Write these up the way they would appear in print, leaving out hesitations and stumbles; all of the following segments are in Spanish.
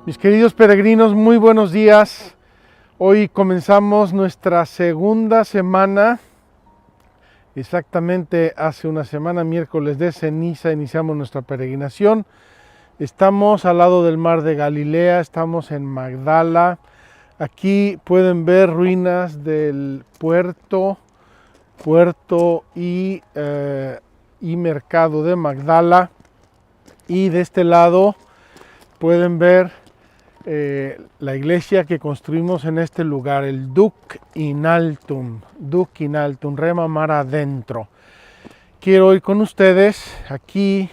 Mis queridos peregrinos, muy buenos días. Hoy comenzamos nuestra segunda semana. Exactamente hace una semana, miércoles de ceniza, iniciamos nuestra peregrinación. Estamos al lado del mar de Galilea, estamos en Magdala. Aquí pueden ver ruinas del puerto y mercado de Magdala. Y de este lado pueden ver la iglesia que construimos en este lugar, el Duc in Altum, Rema Mar Adentro. Quiero ir con ustedes aquí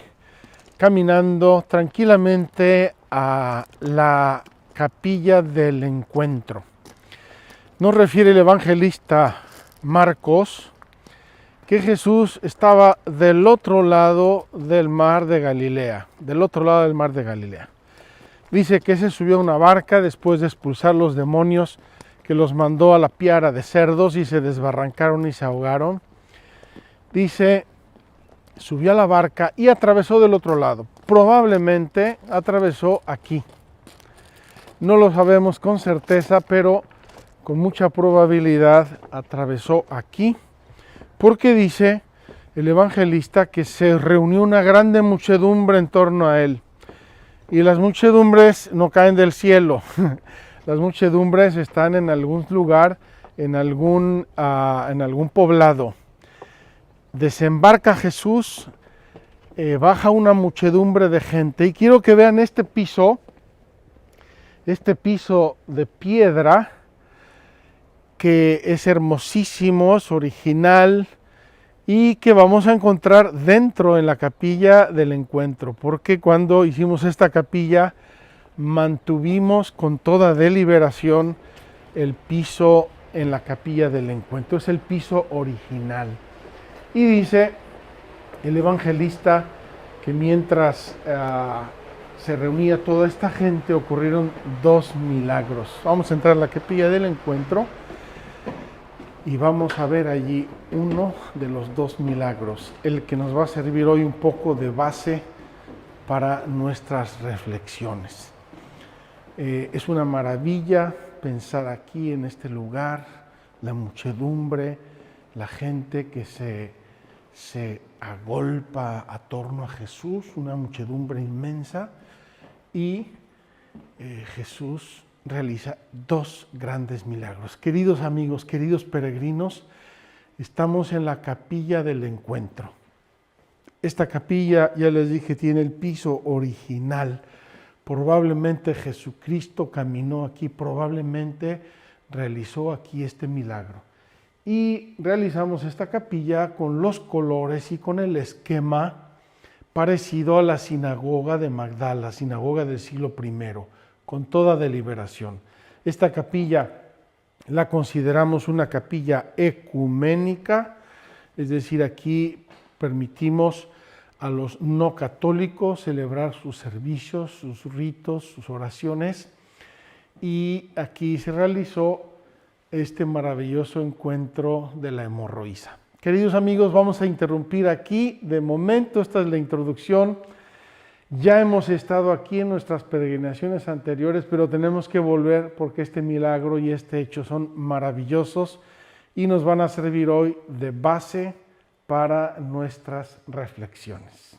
caminando tranquilamente a la capilla del encuentro. Nos refiere el evangelista Marcos que Jesús estaba del otro lado del mar de Galilea, Dice que se subió a una barca después de expulsar los demonios, que los mandó a la piara de cerdos y se desbarrancaron y se ahogaron. Dice, subió a la barca y atravesó del otro lado. Probablemente atravesó aquí. No lo sabemos con certeza, pero con mucha probabilidad atravesó aquí, porque dice el evangelista que se reunió una grande muchedumbre en torno a él. Y las muchedumbres no caen del cielo, las muchedumbres están en algún lugar, en algún poblado. Desembarca Jesús, baja una muchedumbre de gente y quiero que vean este piso de piedra que es hermosísimo, es original, y que vamos a encontrar dentro en la capilla del encuentro, porque cuando hicimos esta capilla mantuvimos con toda deliberación el piso en la capilla del encuentro, es el piso original. Y dice el evangelista que mientras se reunía toda esta gente ocurrieron 2 milagros. Vamos a entrar a la capilla del encuentro y vamos a ver allí uno de los 2 milagros, el que nos va a servir hoy un poco de base para nuestras reflexiones. Es una maravilla pensar aquí en este lugar, la muchedumbre, la gente que se agolpa a torno a Jesús, una muchedumbre inmensa, y Jesús realiza 2 grandes milagros. Queridos amigos, queridos peregrinos, estamos en la capilla del encuentro. Esta capilla, ya les dije, tiene el piso original. Probablemente Jesucristo caminó aquí, probablemente realizó aquí este milagro. Y realizamos esta capilla con los colores y con el esquema parecido a la sinagoga de Magdala, sinagoga del siglo I, con toda deliberación. Esta capilla la consideramos una capilla ecuménica, es decir, aquí permitimos a los no católicos celebrar sus servicios, sus ritos, sus oraciones, y aquí se realizó este maravilloso encuentro de la hemorroísa. Queridos amigos, vamos a interrumpir aquí. De momento, esta es la introducción. Ya hemos estado aquí en nuestras peregrinaciones anteriores, pero tenemos que volver porque este milagro y este hecho son maravillosos y nos van a servir hoy de base para nuestras reflexiones.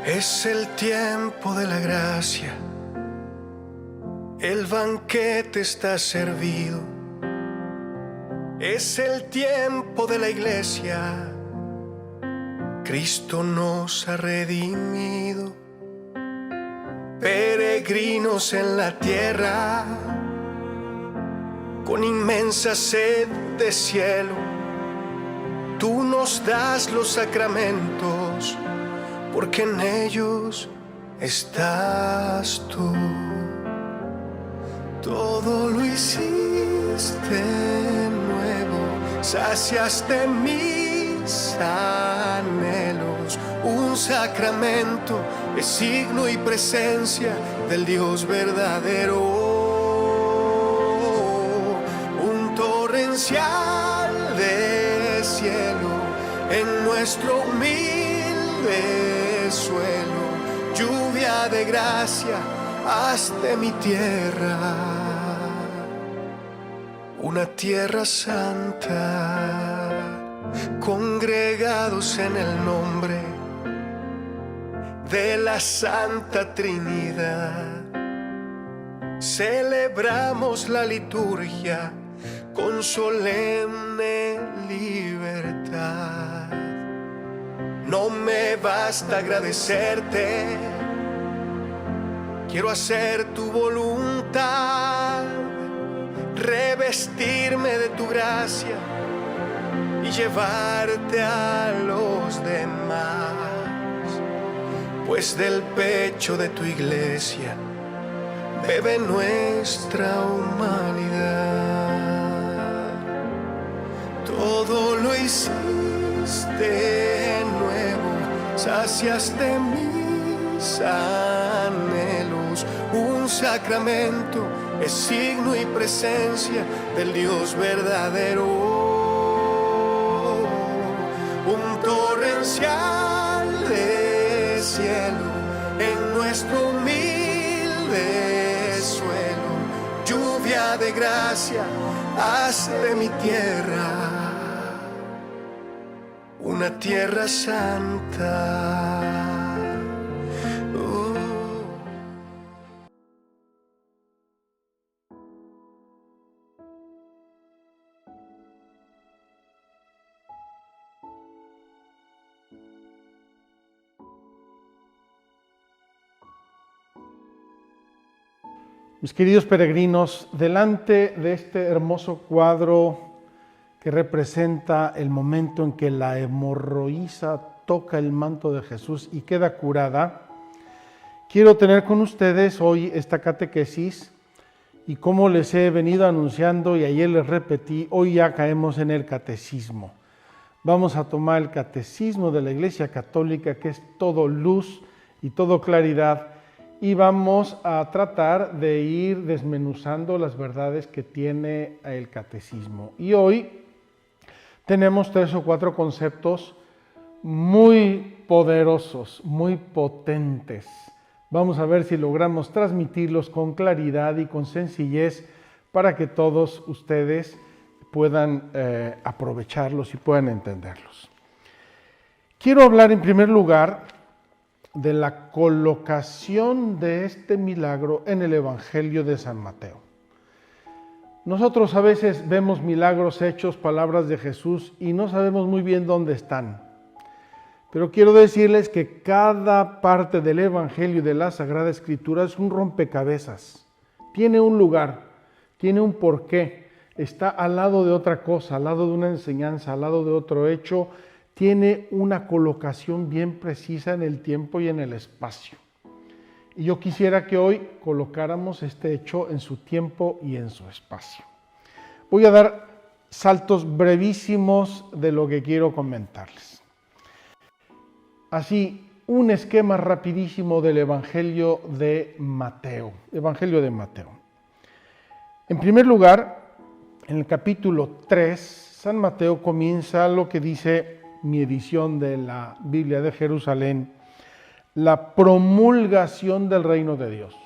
Es el tiempo de la gracia, el banquete está servido. Es el tiempo de la iglesia, Cristo nos ha redimido. Peregrinos en la tierra, con inmensa sed de cielo, tú nos das los sacramentos, porque en ellos estás tú. Todo lo hiciste nuevo, saciaste mis anhelos. Un sacramento es signo y presencia del Dios verdadero. torrencial de cielo en nuestro humilde suelo, lluvia de gracia, haz de mi tierra una tierra santa, congregados en el nombre de la Santa Trinidad. Celebramos la liturgia con solemne libertad. No me basta agradecerte, quiero hacer tu voluntad, revestirme de tu gracia y llevarte a los demás, pues del pecho de tu iglesia bebe nuestra humanidad. Todo lo hiciste nuevo, saciaste mis anhelos. Un sacramento es signo y presencia del Dios verdadero. Un torrencial de cielo en nuestro humilde suelo, lluvia de gracia, haz de mi tierra una tierra santa. Mis queridos peregrinos, delante de este hermoso cuadro que representa el momento en que la hemorroísa toca el manto de Jesús y queda curada, quiero tener con ustedes hoy esta catequesis y como les he venido anunciando y ayer les repetí, hoy ya caemos en el catecismo. Vamos a tomar el catecismo de la Iglesia Católica, que es todo luz y todo claridad, y vamos a tratar de ir desmenuzando las verdades que tiene el catecismo. Y hoy tenemos 3 o 4 conceptos muy poderosos, muy potentes. Vamos a ver si logramos transmitirlos con claridad y con sencillez para que todos ustedes puedan aprovecharlos y puedan entenderlos. Quiero hablar en primer lugar de la colocación de este milagro en el Evangelio de San Mateo. Nosotros a veces vemos milagros hechos, palabras de Jesús, y no sabemos muy bien dónde están. Pero quiero decirles que cada parte del Evangelio y de la Sagrada Escritura es un rompecabezas. Tiene un lugar, tiene un porqué, está al lado de otra cosa, al lado de una enseñanza, al lado de otro hecho. Tiene una colocación bien precisa en el tiempo y en el espacio. Y yo quisiera que hoy colocáramos este hecho en su tiempo y en su espacio. Voy a dar saltos brevísimos de lo que quiero comentarles. Así, un esquema rapidísimo del Evangelio de Mateo. Evangelio de Mateo. En primer lugar, en el capítulo 3, San Mateo comienza lo que dice mi edición de la Biblia de Jerusalén, la promulgación del reino de Dios.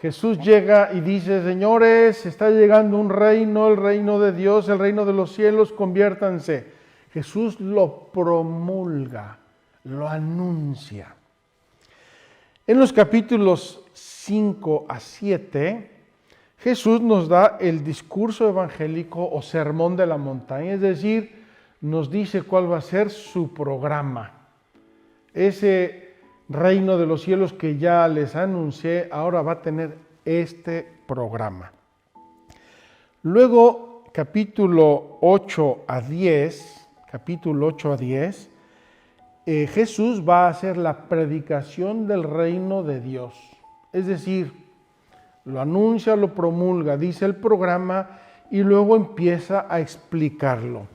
Jesús llega y dice, señores, está llegando un reino, el reino de Dios, el reino de los cielos, conviértanse. Jesús lo promulga, lo anuncia. En los capítulos 5 a 7, Jesús nos da el discurso evangélico o sermón de la montaña, es decir, nos dice cuál va a ser su programa. Ese reino de los cielos que ya les anuncié, ahora va a tener este programa. Luego, capítulo 8 a 10, Jesús va a hacer la predicación del reino de Dios. Es decir, lo anuncia, lo promulga, dice el programa y luego empieza a explicarlo.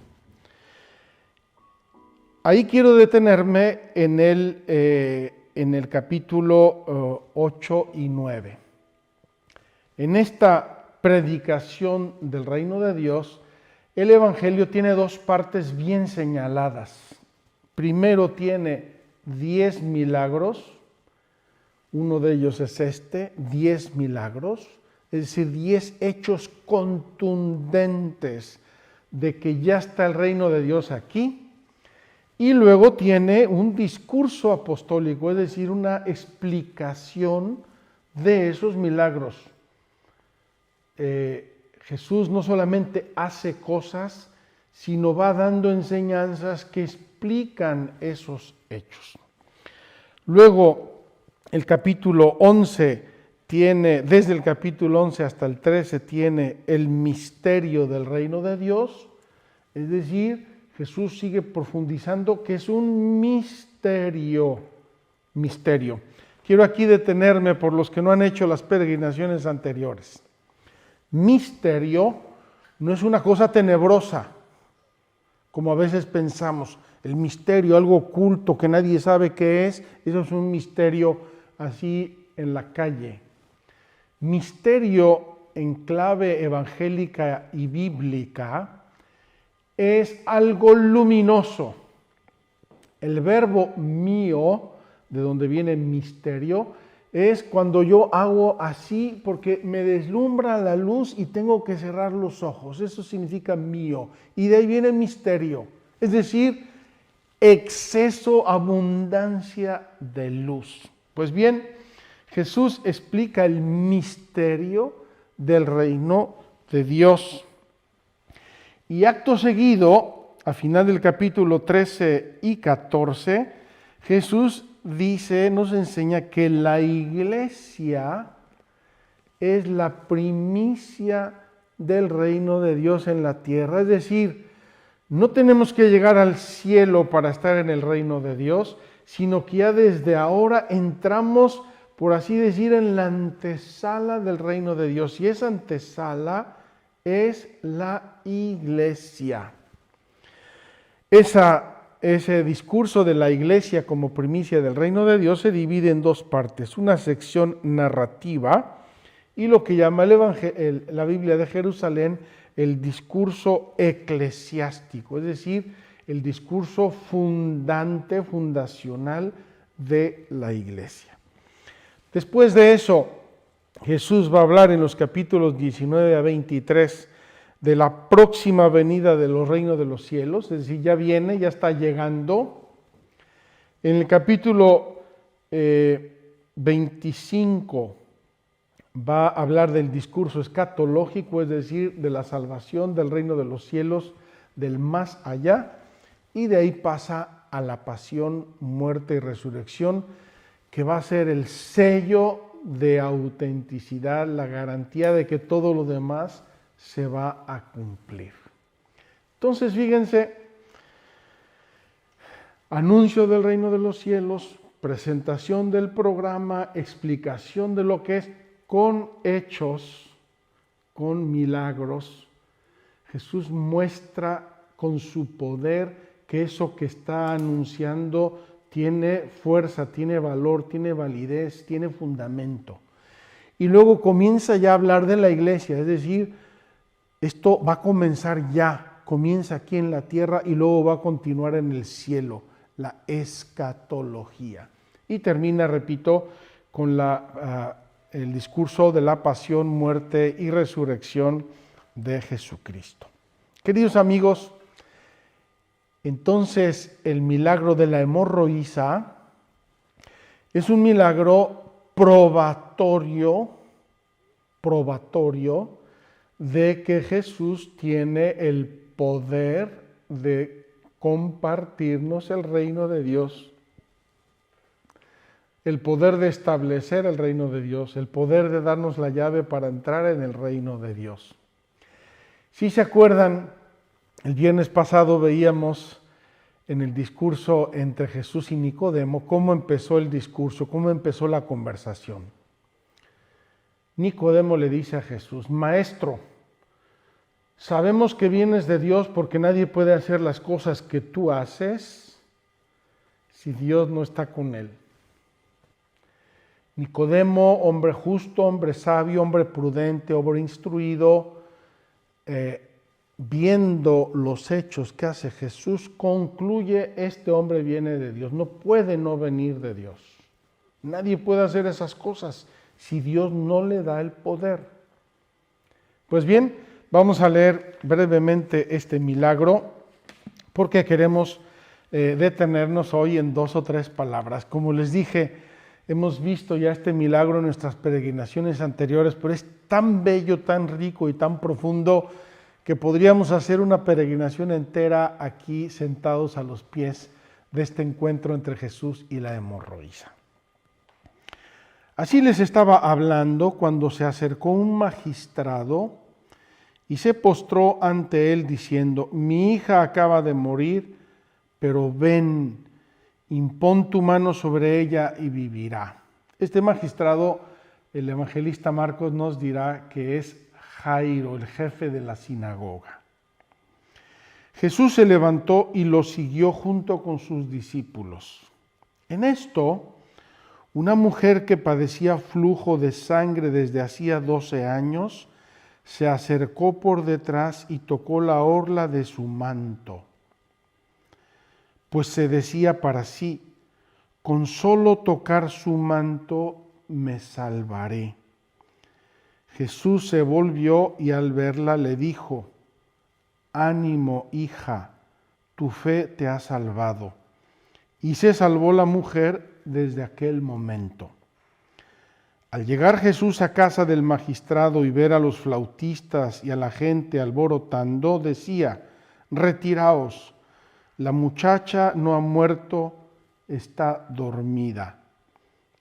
Ahí quiero detenerme en el capítulo 8 y 9. En esta predicación del reino de Dios, el Evangelio tiene dos partes bien señaladas. Primero tiene 10 milagros, uno de ellos es 10 milagros, es decir, 10 hechos contundentes de que ya está el reino de Dios aquí. Y luego tiene un discurso apostólico, es decir, una explicación de esos milagros. Jesús no solamente hace cosas, sino va dando enseñanzas que explican esos hechos. Luego, el capítulo 11 tiene, desde el capítulo 11 hasta el 13, tiene el misterio del reino de Dios, es decir, Jesús sigue profundizando que es un misterio. Quiero aquí detenerme por los que no han hecho las peregrinaciones anteriores. Misterio no es una cosa tenebrosa, como a veces pensamos. El misterio, algo oculto que nadie sabe qué es, eso es un misterio así en la calle. Misterio en clave evangélica y bíblica es algo luminoso. El verbo mío, de donde viene misterio, es cuando yo hago así porque me deslumbra la luz y tengo que cerrar los ojos. Eso significa mío. Y de ahí viene misterio. Es decir, exceso, abundancia de luz. Pues bien, Jesús explica el misterio del reino de Dios. Y acto seguido, a final del capítulo 13 y 14, Jesús nos enseña que la iglesia es la primicia del reino de Dios en la tierra. Es decir, no tenemos que llegar al cielo para estar en el reino de Dios, sino que ya desde ahora entramos, por así decir, en la antesala del reino de Dios. Y esa antesala es la iglesia. Ese discurso de la iglesia como primicia del reino de Dios se divide en dos partes, una sección narrativa y lo que llama la Biblia de Jerusalén el discurso eclesiástico, es decir, el discurso fundacional de la iglesia. Después de eso, Jesús va a hablar en los capítulos 19 a 23 de la próxima venida de los reinos de los cielos, es decir, ya viene, ya está llegando. En el capítulo 25 va a hablar del discurso escatológico, es decir, de la salvación del reino de los cielos, del más allá, y de ahí pasa a la pasión, muerte y resurrección, que va a ser el sello de autenticidad, la garantía de que todo lo demás se va a cumplir. Entonces, fíjense, anuncio del reino de los cielos, presentación del programa, explicación de lo que es, con hechos, con milagros. Jesús muestra con su poder que eso que está anunciando tiene fuerza, tiene valor, tiene validez, tiene fundamento. Y luego comienza ya a hablar de la iglesia, es decir, esto va a comenzar ya, comienza aquí en la tierra y luego va a continuar en el cielo, la escatología. Y termina, repito, con el discurso de la pasión, muerte y resurrección de Jesucristo. Queridos amigos, entonces el milagro de la hemorroísa es un milagro probatorio de que Jesús tiene el poder de compartirnos el reino de Dios, el poder de establecer el reino de Dios, el poder de darnos la llave para entrar en el reino de Dios. Si se acuerdan, el viernes pasado veíamos en el discurso entre Jesús y Nicodemo cómo empezó el discurso, cómo empezó la conversación. Nicodemo le dice a Jesús: Maestro, sabemos que vienes de Dios porque nadie puede hacer las cosas que tú haces si Dios no está con él. Nicodemo, hombre justo, hombre sabio, hombre prudente, hombre instruido, viendo los hechos que hace Jesús, concluye: este hombre viene de Dios, no puede no venir de Dios. Nadie puede hacer esas cosas si Dios no le da el poder. Pues bien, vamos a leer brevemente este milagro porque queremos detenernos hoy en 2 o 3 palabras. Como les dije, hemos visto ya este milagro en nuestras peregrinaciones anteriores, pero es tan bello, tan rico y tan profundo que podríamos hacer una peregrinación entera aquí sentados a los pies de este encuentro entre Jesús y la hemorroísa. Así les estaba hablando cuando se acercó un magistrado y se postró ante él diciendo: mi hija acaba de morir, pero ven, impón tu mano sobre ella y vivirá. Este magistrado, el evangelista Marcos nos dirá que es Jairo, el jefe de la sinagoga. Jesús se levantó y lo siguió junto con sus discípulos. En esto, una mujer que padecía flujo de sangre desde hacía 12 años, se acercó por detrás y tocó la orla de su manto. Pues se decía para sí: con solo tocar su manto me salvaré. Jesús se volvió y al verla le dijo: ánimo, hija, tu fe te ha salvado. Y se salvó la mujer desde aquel momento. Al llegar Jesús a casa del magistrado y ver a los flautistas y a la gente alborotando, decía: retiraos, la muchacha no ha muerto, está dormida.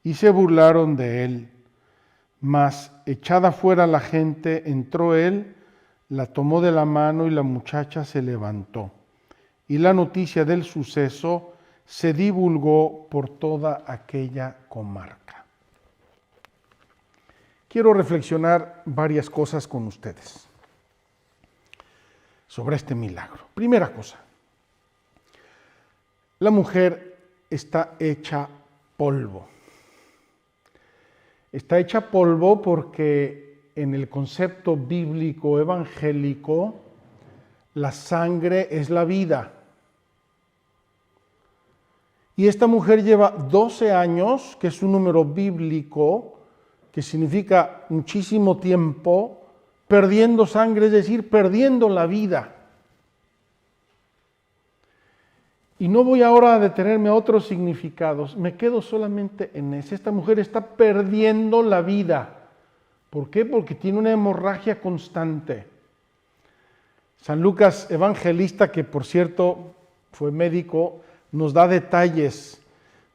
Y se burlaron de él. Mas, echada fuera la gente, entró él, la tomó de la mano y la muchacha se levantó. Y la noticia del suceso se divulgó por toda aquella comarca. Quiero reflexionar varias cosas con ustedes sobre este milagro. Primera cosa, la mujer está hecha polvo. Está hecha polvo porque en el concepto bíblico evangélico la sangre es la vida. Y esta mujer lleva 12 años, que es un número bíblico, que significa muchísimo tiempo, perdiendo sangre, es decir, perdiendo la vida. Y no voy ahora a detenerme a otros significados, me quedo solamente en ese. Esta mujer está perdiendo la vida. ¿Por qué? Porque tiene una hemorragia constante. San Lucas, evangelista, que por cierto fue médico, nos da detalles.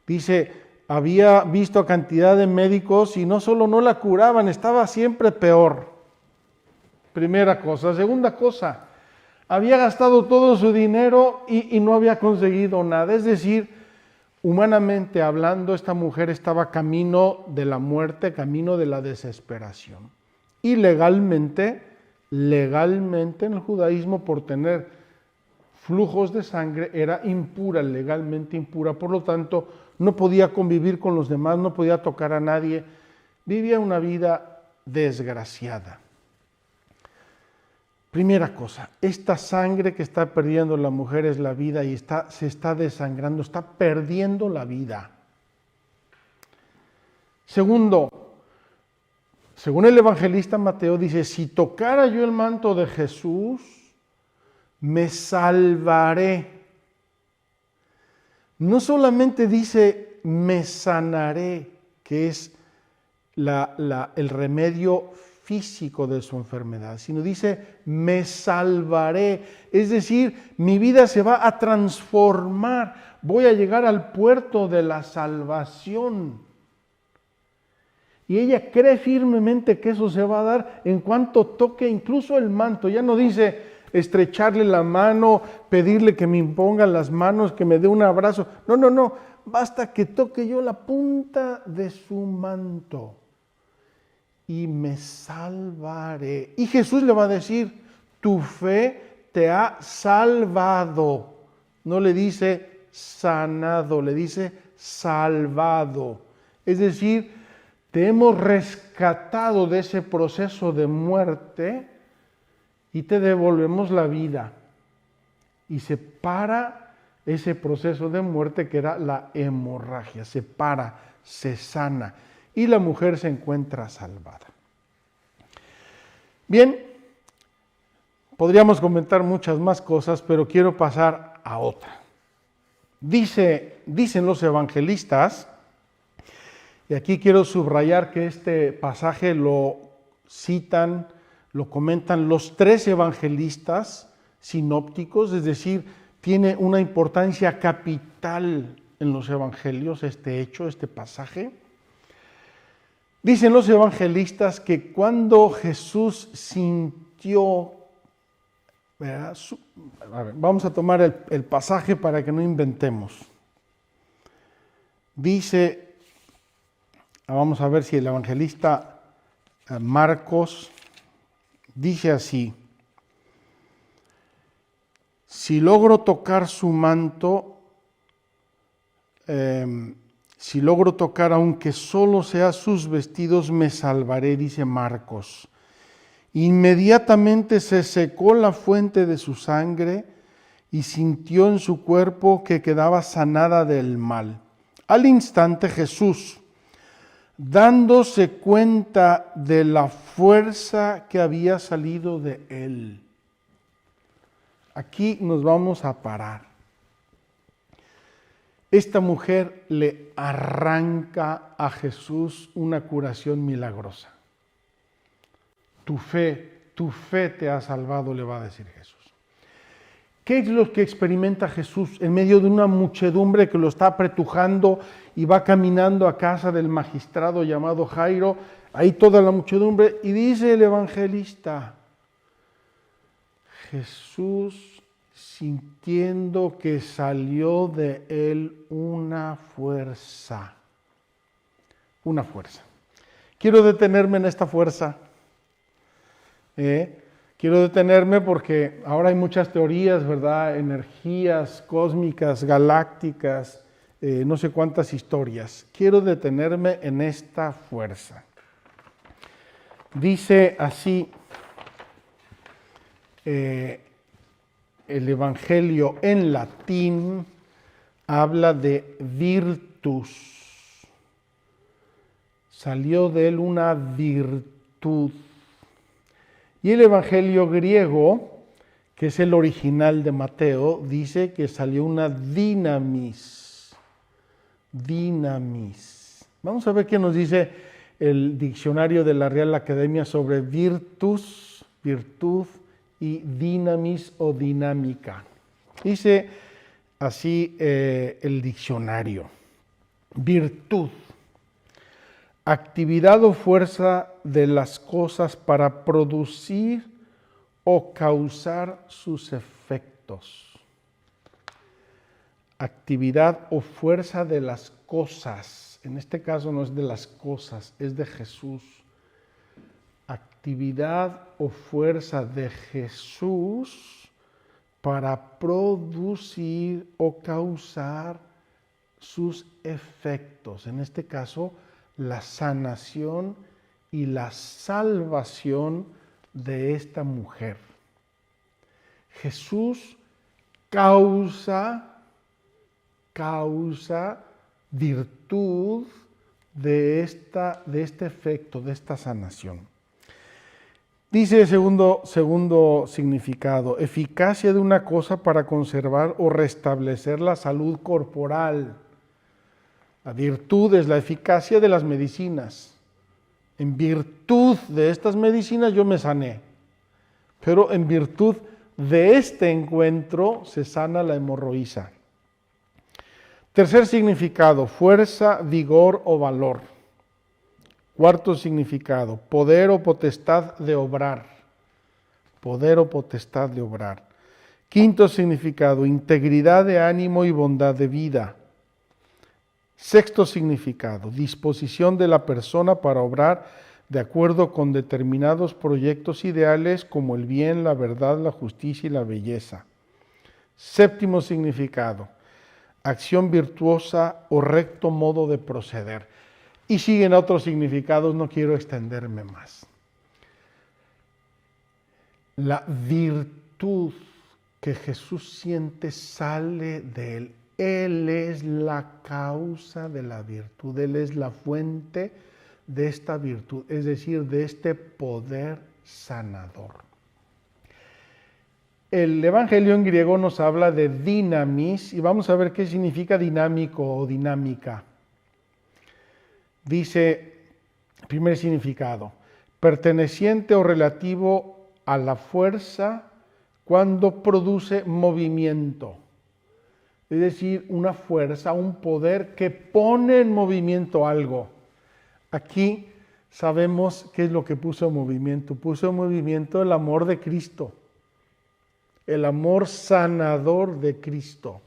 Dice: había visto a cantidad de médicos y no solo no la curaban, estaba siempre peor. Primera cosa. Segunda cosa, había gastado todo su dinero y no había conseguido nada. Es decir, humanamente hablando, esta mujer estaba camino de la muerte, camino de la desesperación. Y legalmente en el judaísmo, por tener flujos de sangre, era impura, legalmente impura. Por lo tanto, no podía convivir con los demás, no podía tocar a nadie. Vivía una vida desgraciada. Primera cosa, esta sangre que está perdiendo la mujer es la vida y se está desangrando, está perdiendo la vida. Segundo, según el evangelista Mateo, dice: si tocara yo el manto de Jesús, me salvaré. No solamente dice me sanaré, que es el remedio físico de su enfermedad, sino dice me salvaré, es decir, mi vida se va a transformar, voy a llegar al puerto de la salvación. Y ella cree firmemente que eso se va a dar en cuanto toque incluso el manto. Ya no dice estrecharle la mano, pedirle que me impongan las manos, que me dé un abrazo. No, basta que toque yo la punta de su manto y me salvaré. Y Jesús le va a decir: tu fe te ha salvado. No le dice sanado, le dice salvado. Es decir, te hemos rescatado de ese proceso de muerte y te devolvemos la vida. Y se para ese proceso de muerte que era la hemorragia, se para, se sana y la mujer se encuentra salvada. Bien, podríamos comentar muchas más cosas, pero quiero pasar a otra. Dicen los evangelistas, y aquí quiero subrayar que este pasaje lo citan, lo comentan los 3 evangelistas sinópticos, es decir, tiene una importancia capital en los evangelios este hecho, este pasaje. Dicen los evangelistas que cuando Jesús sintió, vamos a tomar el pasaje para que no inventemos. Dice, vamos a ver si el evangelista Marcos dice así: si logro tocar su manto, si logro tocar aunque solo sea sus vestidos, me salvaré, dice Marcos. Inmediatamente se secó la fuente de su sangre y sintió en su cuerpo que quedaba sanada del mal. Al instante Jesús, dándose cuenta de la fuerza que había salido de él. Aquí nos vamos a parar. Esta mujer le arranca a Jesús una curación milagrosa. Tu fe te ha salvado, le va a decir Jesús. ¿Qué es lo que experimenta Jesús en medio de una muchedumbre que lo está apretujando y va caminando a casa del magistrado llamado Jairo? Ahí toda la muchedumbre, y dice el evangelista, Jesús, sintiendo que salió de él una fuerza. Una fuerza. Quiero detenerme en esta fuerza. Quiero detenerme porque ahora hay muchas teorías, ¿verdad? Energías cósmicas, galácticas, no sé cuántas historias. Quiero detenerme en esta fuerza. Dice así el Evangelio en latín, habla de virtus. Salió de él una virtud. Y el Evangelio griego, que es el original de Mateo, dice que salió una dinamis. Dinamis. Vamos a ver qué nos dice el diccionario de la Real Academia sobre virtus, virtud y dinamis o dinámica. Dice así el diccionario. Virtud. Actividad o fuerza de las cosas para producir o causar sus efectos. Actividad o fuerza de las cosas. En este caso no es de las cosas, es de Jesús. Actividad o fuerza de Jesús para producir o causar sus efectos. En este caso, la sanación y la salvación de esta mujer. Jesús causa virtud de este efecto, de esta sanación. Dice el segundo significado, eficacia de una cosa para conservar o restablecer la salud corporal. La virtud es la eficacia de las medicinas. En virtud de estas medicinas yo me sané, pero en virtud de este encuentro se sana la hemorroísa. Tercer significado, fuerza, vigor o valor. Cuarto significado, poder o potestad de obrar. Poder o potestad de obrar. Quinto significado, integridad de ánimo y bondad de vida. Sexto significado, disposición de la persona para obrar de acuerdo con determinados proyectos ideales como el bien, la verdad, la justicia y la belleza. Séptimo significado, acción virtuosa o recto modo de proceder. Y siguen otros significados, no quiero extenderme más. La virtud que Jesús siente sale de Él. Él es la causa de la virtud, Él es la fuente de esta virtud, es decir, de este poder sanador. El Evangelio en griego nos habla de dinamis y vamos a ver qué significa dinámico o dinámica. Dice, primer significado, perteneciente o relativo a la fuerza cuando produce movimiento. Es decir, una fuerza, un poder que pone en movimiento algo. Aquí sabemos qué es lo que puso en movimiento. Puso en movimiento el amor de Cristo, el amor sanador de Cristo.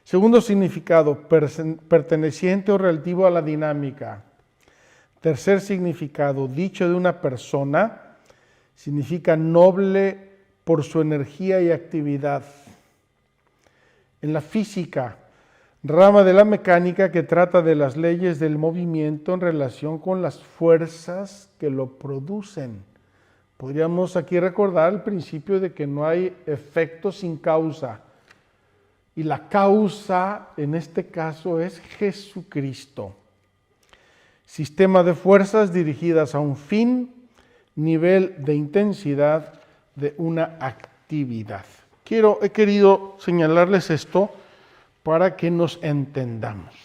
Segundo significado, perteneciente o relativo a la dinámica. Tercer significado, dicho de una persona, significa noble por su energía y actividad. En la física, rama de la mecánica que trata de las leyes del movimiento en relación con las fuerzas que lo producen. Podríamos aquí recordar el principio de que no hay efecto sin causa. Y la causa, en este caso, es Jesucristo. Sistema de fuerzas dirigidas a un fin, nivel de intensidad de una actividad. He querido señalarles esto para que nos entendamos.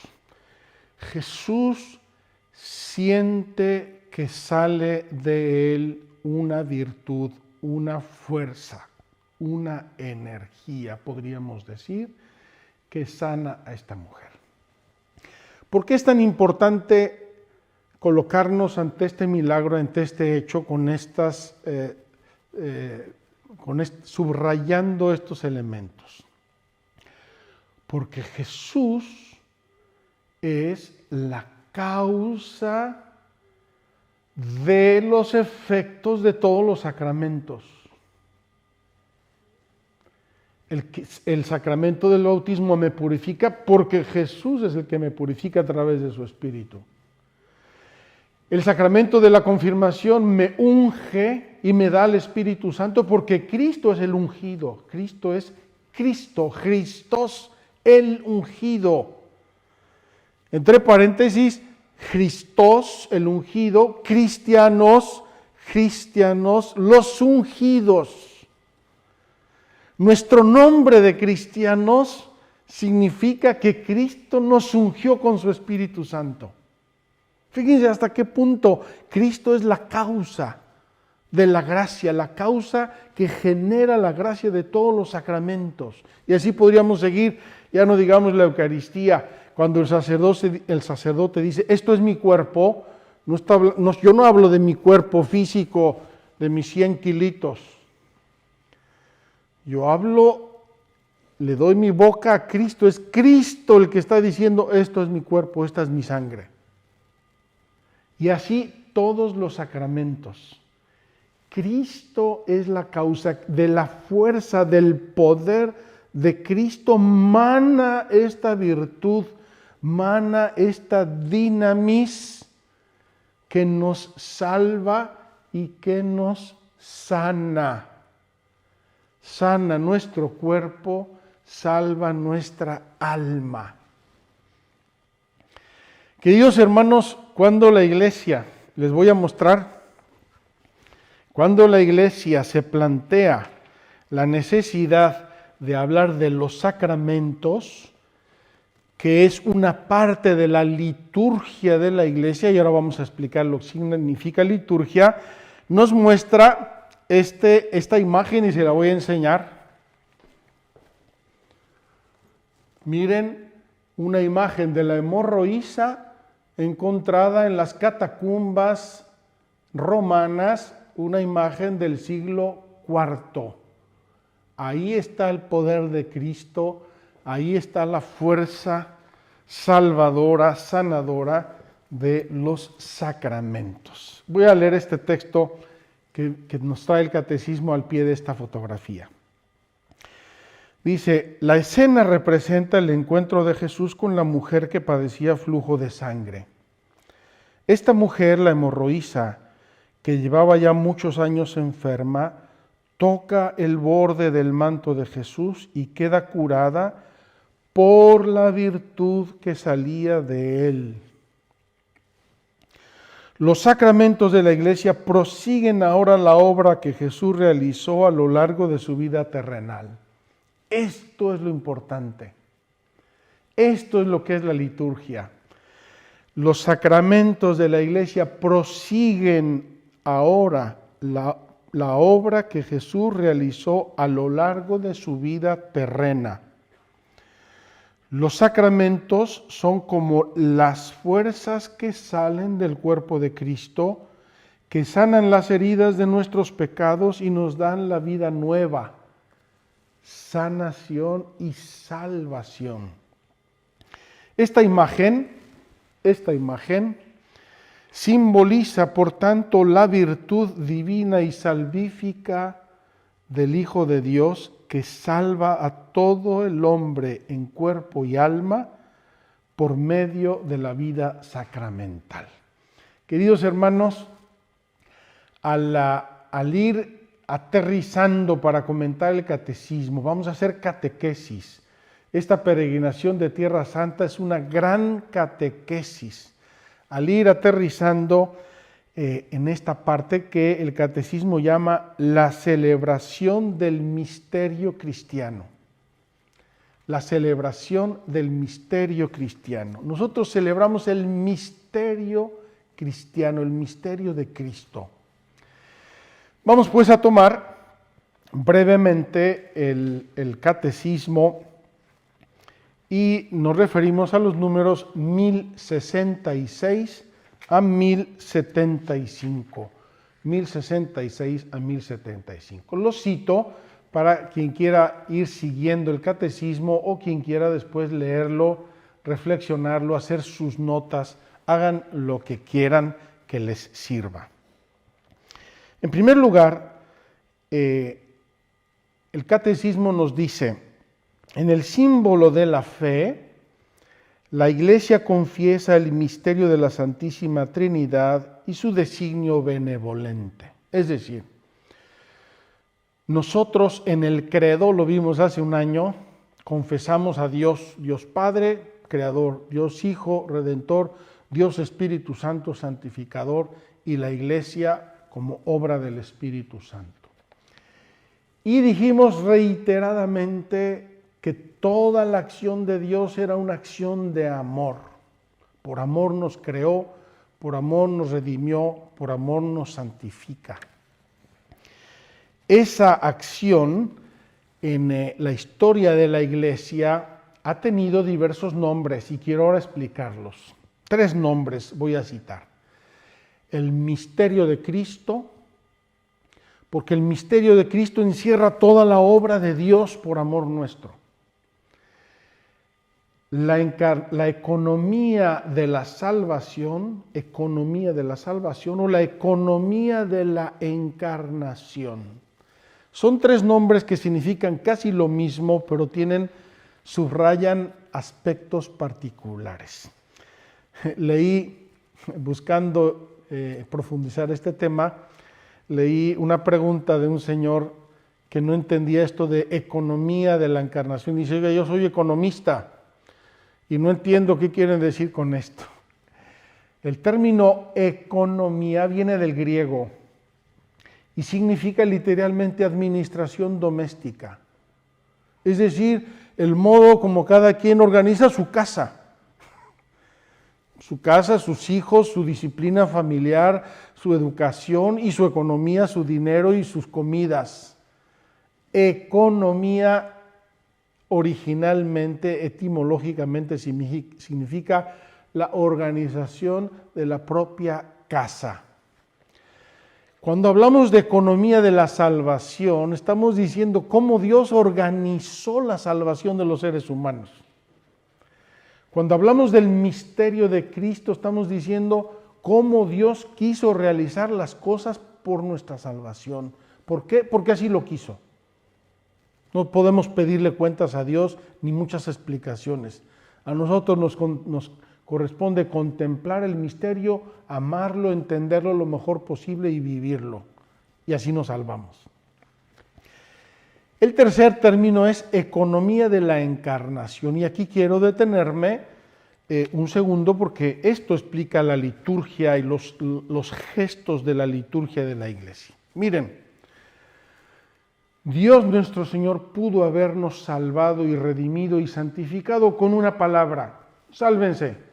Jesús siente que sale de Él una virtud, una fuerza, una energía, podríamos decir, que sana a esta mujer. ¿Por qué es tan importante colocarnos ante este milagro, ante este hecho, subrayando estos elementos? Porque Jesús es la causa de los efectos de todos los sacramentos. El sacramento del bautismo me purifica porque Jesús es el que me purifica a través de su Espíritu. El sacramento de la confirmación me unge y me da el Espíritu Santo porque Cristo es el ungido. Cristo es Cristo, Christos, el ungido. Entre paréntesis, Christos, el ungido, cristianos, los ungidos. Nuestro nombre de cristianos significa que Cristo nos ungió con su Espíritu Santo. Fíjense hasta qué punto Cristo es la causa de la gracia, la causa que genera la gracia de todos los sacramentos. Y así podríamos seguir, ya no digamos la Eucaristía, cuando el sacerdote dice, esto es mi cuerpo, yo no hablo de mi cuerpo físico, de mis 100 kilitos. Yo hablo, le doy mi boca a Cristo, es Cristo el que está diciendo, esto es mi cuerpo, esta es mi sangre. Y así todos los sacramentos. Cristo es la causa de la fuerza, del poder de Cristo, mana esta virtud, mana esta dinamis que nos salva y que nos sana. Sana nuestro cuerpo, salva nuestra alma. Queridos hermanos, cuando la Iglesia, les voy a mostrar, cuando la Iglesia se plantea la necesidad de hablar de los sacramentos, que es una parte de la liturgia de la Iglesia, y ahora vamos a explicar lo que significa liturgia, nos muestra esta imagen y se la voy a enseñar. Miren una imagen de la hemorroísa encontrada en las catacumbas romanas, una imagen del siglo IV. Ahí está el poder de Cristo, ahí está la fuerza salvadora, sanadora de los sacramentos. Voy a leer este texto que nos trae el catecismo al pie de esta fotografía. Dice, la escena representa el encuentro de Jesús con la mujer que padecía flujo de sangre. Esta mujer, la hemorroísa, que llevaba ya muchos años enferma, toca el borde del manto de Jesús y queda curada por la virtud que salía de él. Los sacramentos de la Iglesia prosiguen ahora la obra que Jesús realizó a lo largo de su vida terrenal. Esto es lo importante. Esto es lo que es la liturgia. Los sacramentos de la Iglesia prosiguen ahora la obra que Jesús realizó a lo largo de su vida terrena. Los sacramentos son como las fuerzas que salen del cuerpo de Cristo, que sanan las heridas de nuestros pecados y nos dan la vida nueva, sanación y salvación. Esta imagen simboliza, por tanto, la virtud divina y salvífica del Hijo de Dios, que salva a todo el hombre en cuerpo y alma por medio de la vida sacramental. Queridos hermanos, al ir aterrizando para comentar el catecismo, vamos a hacer catequesis. Esta peregrinación de Tierra Santa es una gran catequesis. Al ir aterrizando en esta parte que el catecismo llama la celebración del misterio cristiano. La celebración del misterio cristiano. Nosotros celebramos el misterio cristiano, el misterio de Cristo. Vamos pues a tomar brevemente el catecismo y nos referimos a los números 1066 a 1075. 1066 a 1075. Lo cito para quien quiera ir siguiendo el catecismo o quien quiera después leerlo, reflexionarlo, hacer sus notas, hagan lo que quieran que les sirva. En primer lugar, el catecismo nos dice: en el símbolo de la fe, la Iglesia confiesa el misterio de la Santísima Trinidad y su designio benevolente. Es decir, nosotros en el credo, lo vimos hace un año, confesamos a Dios, Dios Padre, Creador, Dios Hijo, Redentor, Dios Espíritu Santo, Santificador, y la Iglesia como obra del Espíritu Santo. Y dijimos reiteradamente que toda la acción de Dios era una acción de amor. Por amor nos creó, por amor nos redimió, por amor nos santifica. Esa acción en la historia de la Iglesia ha tenido diversos nombres y quiero ahora explicarlos. 3 nombres voy a citar. El misterio de Cristo, porque el misterio de Cristo encierra toda la obra de Dios por amor nuestro. La economía de la salvación o la economía de la encarnación. Son 3 nombres que significan casi lo mismo, pero subrayan aspectos particulares. Leí, buscando profundizar este tema, leí una pregunta de un señor que no entendía esto de economía de la encarnación. Dice: oiga, yo soy economista y no entiendo qué quieren decir con esto. El término economía viene del griego y significa literalmente administración doméstica. Es decir, el modo como cada quien organiza su casa, sus hijos, su disciplina familiar, su educación y su economía, su dinero y sus comidas. Economía originalmente, etimológicamente, significa la organización de la propia casa. Cuando hablamos de economía de la salvación, estamos diciendo cómo Dios organizó la salvación de los seres humanos. Cuando hablamos del misterio de Cristo, estamos diciendo cómo Dios quiso realizar las cosas por nuestra salvación. ¿Por qué? Porque así lo quiso. No podemos pedirle cuentas a Dios ni muchas explicaciones. A nosotros nos Corresponde contemplar el misterio, amarlo, entenderlo lo mejor posible y vivirlo. Y así nos salvamos. El tercer término es economía de la encarnación. Y aquí quiero detenerme un segundo porque esto explica la liturgia y los gestos de la liturgia de la iglesia. Miren, Dios nuestro Señor pudo habernos salvado y redimido y santificado con una palabra: sálvense.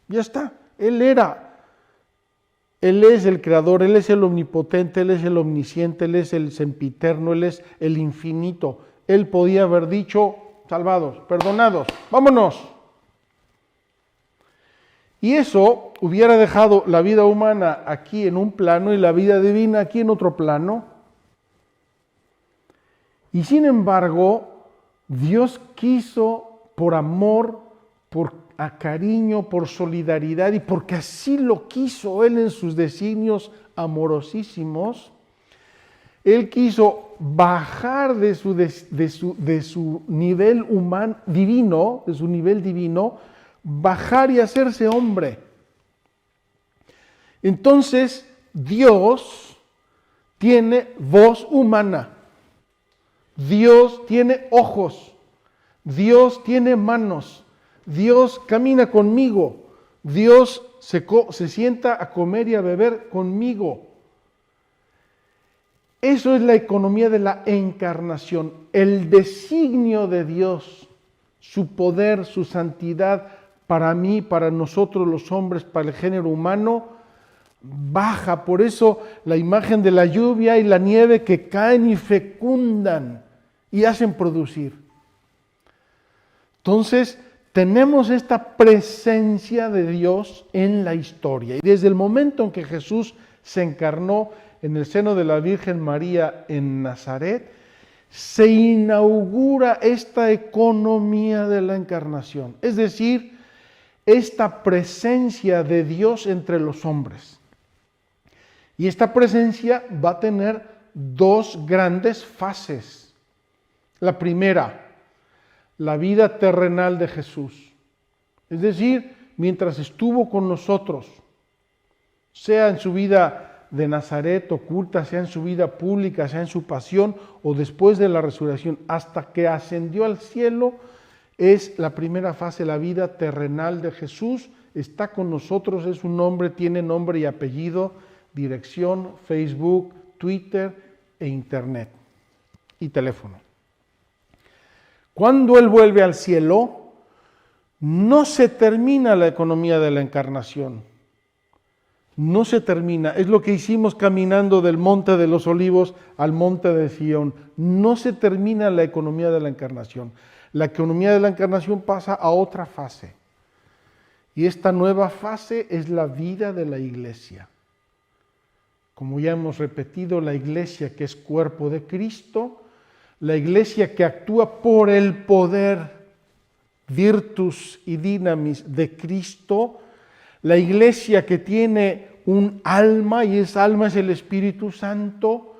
Ya está, Él es el creador, Él es el omnipotente, Él es el omnisciente, Él es el sempiterno, Él es el infinito. Él podía haber dicho: salvados, perdonados, vámonos. Y eso hubiera dejado la vida humana aquí en un plano y la vida divina aquí en otro plano. Y sin embargo, Dios quiso, por amor, por cariño, por solidaridad y porque así lo quiso Él en sus designios amorosísimos, Él quiso bajar de su nivel humano, divino, de su nivel divino, bajar y hacerse hombre. Entonces, Dios tiene voz humana, Dios tiene ojos, Dios tiene manos, Dios camina conmigo, Dios se sienta a comer y a beber conmigo. Eso es la economía de la encarnación, el designio de Dios, su poder, su santidad para mí, para nosotros los hombres, para el género humano, baja. Por eso la imagen de la lluvia y la nieve que caen y fecundan y hacen producir. Entonces, tenemos esta presencia de Dios en la historia. Y desde el momento en que Jesús se encarnó en el seno de la Virgen María en Nazaret, se inaugura esta economía de la encarnación. Es decir, esta presencia de Dios entre los hombres. Y esta presencia va a tener dos grandes fases. La primera, la vida terrenal de Jesús. Es decir, mientras estuvo con nosotros, sea en su vida de Nazaret oculta, sea en su vida pública, sea en su pasión o después de la resurrección, hasta que ascendió al cielo, es la primera fase, la vida terrenal de Jesús. Está con nosotros, es un hombre, tiene nombre y apellido, dirección, Facebook, Twitter e Internet y teléfono. Cuando Él vuelve al cielo, no se termina la economía de la encarnación. No se termina. Es lo que hicimos caminando del Monte de los Olivos al Monte de Sión. No se termina la economía de la encarnación. La economía de la encarnación pasa a otra fase. Y esta nueva fase es la vida de la iglesia. Como ya hemos repetido, la iglesia que es cuerpo de Cristo, la iglesia que actúa por el poder, virtus y dinamis de Cristo, la iglesia que tiene un alma y esa alma es el Espíritu Santo,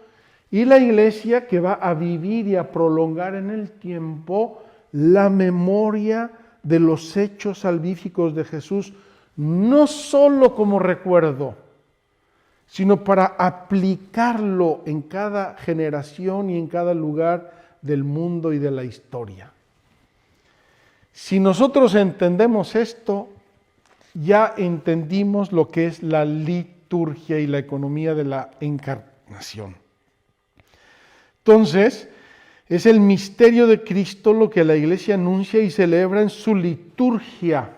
y la iglesia que va a vivir y a prolongar en el tiempo la memoria de los hechos salvíficos de Jesús, no solo como recuerdo, sino para aplicarlo en cada generación y en cada lugar del mundo y de la historia. Si nosotros entendemos esto, ya entendimos lo que es la liturgia y la economía de la encarnación. Entonces, es el misterio de Cristo lo que la Iglesia anuncia y celebra en su liturgia.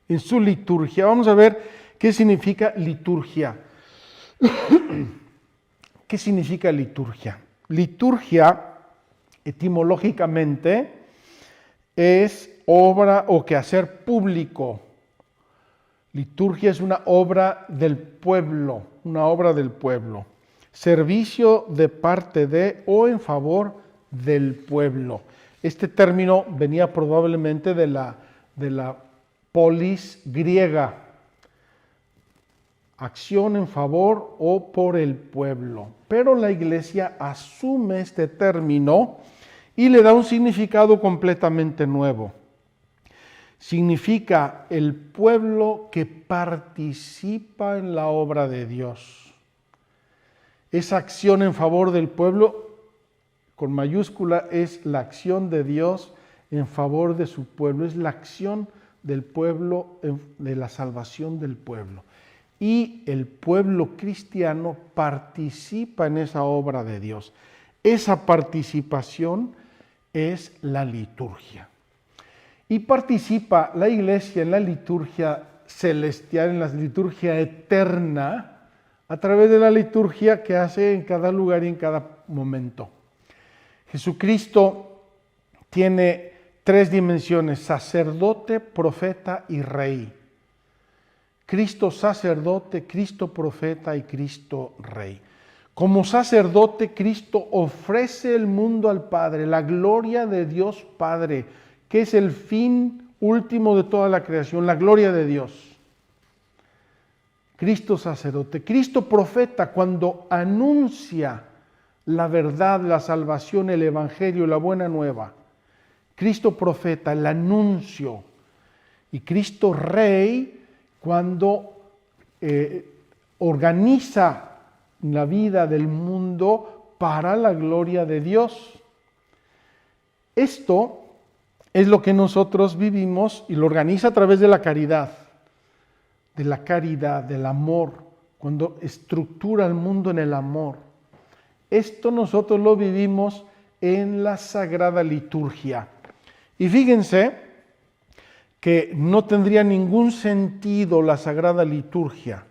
En su liturgia. Vamos a ver qué significa liturgia. ¿Qué significa liturgia? Liturgia, etimológicamente, es obra o quehacer público. Liturgia es una obra del pueblo, una obra del pueblo. Servicio de parte de o en favor del pueblo. Este término venía probablemente de la polis griega. Acción en favor o por el pueblo. Pero la iglesia asume este término y le da un significado completamente nuevo. Significa el pueblo que participa en la obra de Dios. Esa acción en favor del pueblo, con mayúscula, es la acción de Dios en favor de su pueblo. Es la acción del pueblo, de la salvación del pueblo. Y el pueblo cristiano participa en esa obra de Dios. Esa participación es la liturgia. Y participa la iglesia en la liturgia celestial, en la liturgia eterna, a través de la liturgia que hace en cada lugar y en cada momento. Jesucristo tiene 3 dimensiones: sacerdote, profeta y rey. Cristo sacerdote, Cristo profeta y Cristo rey. Como sacerdote, Cristo ofrece el mundo al Padre, la gloria de Dios Padre, que es el fin último de toda la creación, la gloria de Dios. Cristo sacerdote. Cristo profeta, cuando anuncia la verdad, la salvación, el evangelio, la buena nueva. Cristo profeta, el anuncio. Y Cristo rey, cuando organiza la vida del mundo para la gloria de Dios. Esto es lo que nosotros vivimos y lo organiza a través de la caridad, del amor, cuando estructura el mundo en el amor. Esto nosotros lo vivimos en la Sagrada Liturgia. Y fíjense que no tendría ningún sentido la Sagrada Liturgia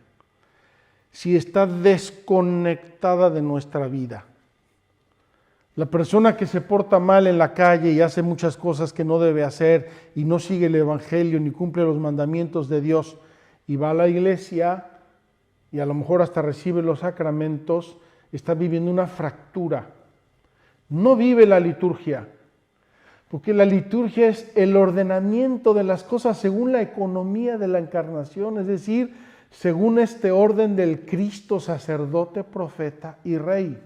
si está desconectada de nuestra vida. La persona que se porta mal en la calle y hace muchas cosas que no debe hacer y no sigue el evangelio ni cumple los mandamientos de Dios y va a la iglesia y a lo mejor hasta recibe los sacramentos, está viviendo una fractura. No vive la liturgia, porque la liturgia es el ordenamiento de las cosas según la economía de la encarnación, es decir, según este orden del Cristo sacerdote, profeta y rey.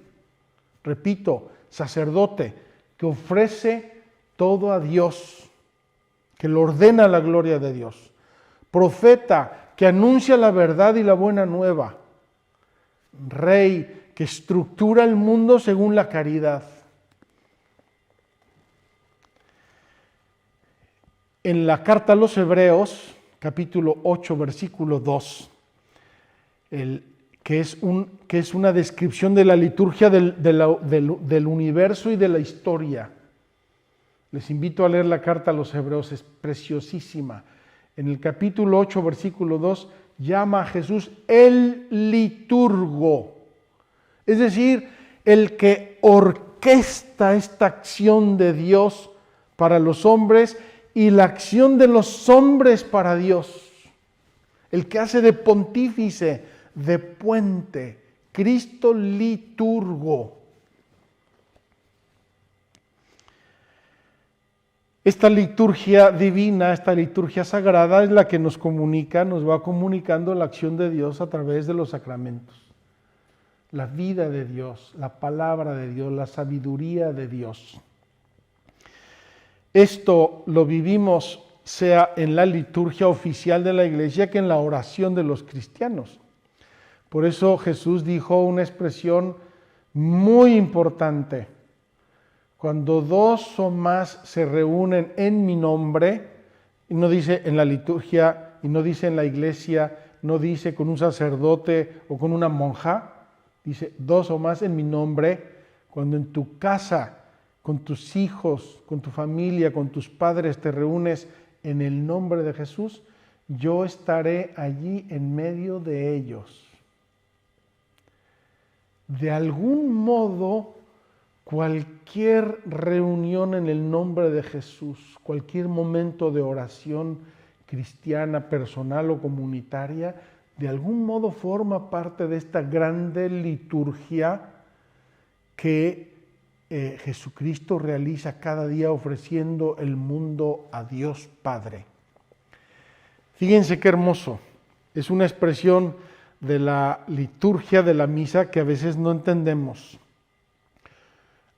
Repito, sacerdote que ofrece todo a Dios, que lo ordena a la gloria de Dios. Profeta que anuncia la verdad y la buena nueva. Rey que estructura el mundo según la caridad. En la carta a los Hebreos, capítulo 8, versículo 2, que es una descripción de la liturgia del universo y de la historia. Les invito a leer la carta a los Hebreos, es preciosísima. En el capítulo 8, versículo 2, llama a Jesús el liturgo, es decir, el que orquesta esta acción de Dios para los hombres y la acción de los hombres para Dios, el que hace de pontífice, de puente, Cristo liturgo. Esta liturgia divina, esta liturgia sagrada es la que nos comunica, nos va comunicando la acción de Dios a través de los sacramentos. La vida de Dios, la palabra de Dios, la sabiduría de Dios. Esto lo vivimos sea en la liturgia oficial de la iglesia que en la oración de los cristianos. Por eso Jesús dijo una expresión muy importante. Cuando 2 o más se reúnen en mi nombre, y no dice en la liturgia, y no dice en la iglesia, no dice con un sacerdote o con una monja, dice 2 o más en mi nombre, cuando en tu casa, con tus hijos, con tu familia, con tus padres te reúnes en el nombre de Jesús, yo estaré allí en medio de ellos. De algún modo, cualquier reunión en el nombre de Jesús, cualquier momento de oración cristiana, personal o comunitaria, de algún modo forma parte de esta grande liturgia que Jesucristo realiza cada día ofreciendo el mundo a Dios Padre. Fíjense qué hermoso, es una expresión de la liturgia de la misa que a veces no entendemos.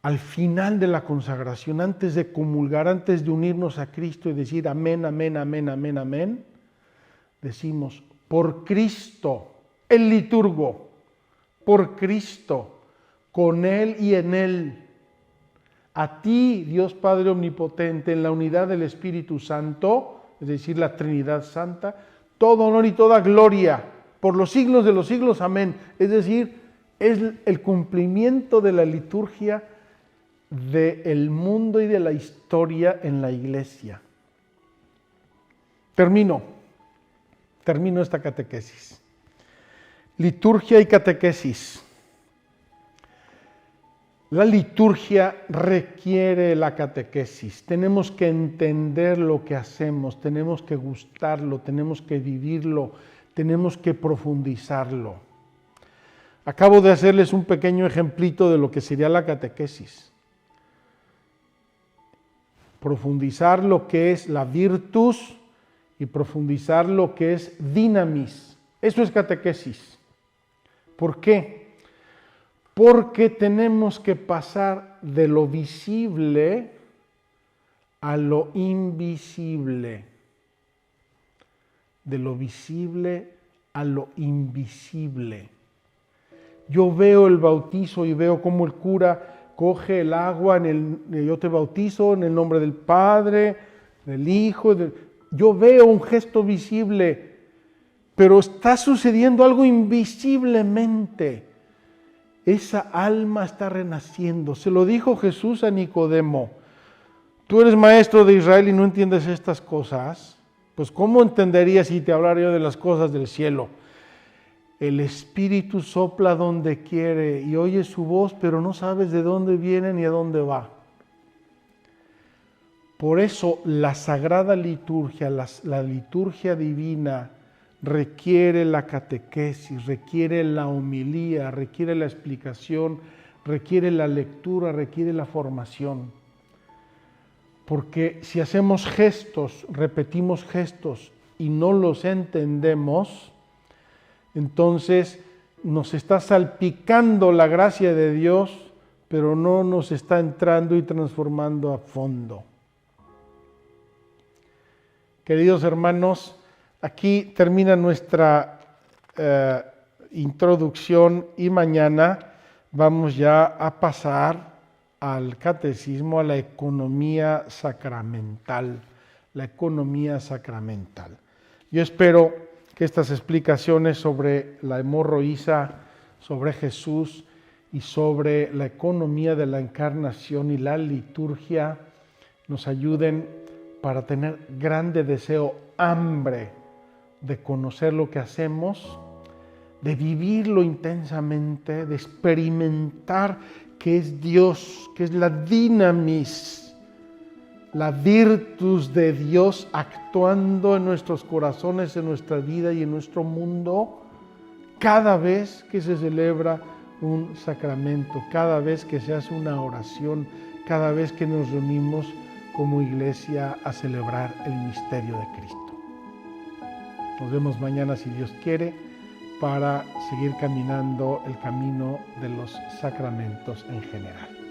al final de la consagración, antes de comulgar, antes de unirnos a Cristo y decir amén, amén, amén, amén, amén, decimos, por Cristo, el liturgo, por Cristo, con Él y en Él, a ti, Dios Padre Omnipotente, en la unidad del Espíritu Santo, es decir, la Trinidad Santa, todo honor y toda gloria, por los siglos de los siglos, amén. Es decir, es el cumplimiento de la liturgia del mundo y de la historia en la Iglesia. Termino esta catequesis. Liturgia y catequesis. La liturgia requiere la catequesis. Tenemos que entender lo que hacemos, tenemos que gustarlo, tenemos que vivirlo, tenemos que profundizarlo. Acabo de hacerles un pequeño ejemplito de lo que sería la catequesis. Profundizar lo que es la virtus y profundizar lo que es dinamis. Eso es catequesis. ¿Por qué? Porque tenemos que pasar de lo visible a lo invisible. De lo visible a lo invisible. Yo veo el bautizo y veo cómo el cura coge el agua, yo te bautizo en el nombre del Padre, del Hijo. Yo veo un gesto visible, pero está sucediendo algo invisiblemente. Esa alma está renaciendo. Se lo dijo Jesús a Nicodemo. Tú eres maestro de Israel y no entiendes estas cosas. Pues ¿cómo entenderías si te hablara yo de las cosas del cielo? El Espíritu sopla donde quiere y oyes su voz, pero no sabes de dónde viene ni a dónde va. Por eso la sagrada liturgia, la liturgia divina, requiere la catequesis, requiere la homilía, requiere la explicación, requiere la lectura, requiere la formación. Porque si hacemos gestos, repetimos gestos y no los entendemos, entonces nos está salpicando la gracia de Dios, pero no nos está entrando y transformando a fondo. Queridos hermanos, aquí termina nuestra introducción y mañana vamos ya a pasar al catecismo, a la economía sacramental. La economía sacramental. Yo espero que estas explicaciones sobre la hemorroísa, sobre Jesús y sobre la economía de la encarnación y la liturgia nos ayuden para tener grande deseo, hambre de conocer lo que hacemos, de vivirlo intensamente, de experimentar que es Dios, que es la dinamis, la virtus de Dios actuando en nuestros corazones, en nuestra vida y en nuestro mundo, cada vez que se celebra un sacramento, cada vez que se hace una oración, cada vez que nos reunimos como iglesia a celebrar el misterio de Cristo. Nos vemos mañana, si Dios quiere, para seguir caminando el camino de los sacramentos en general.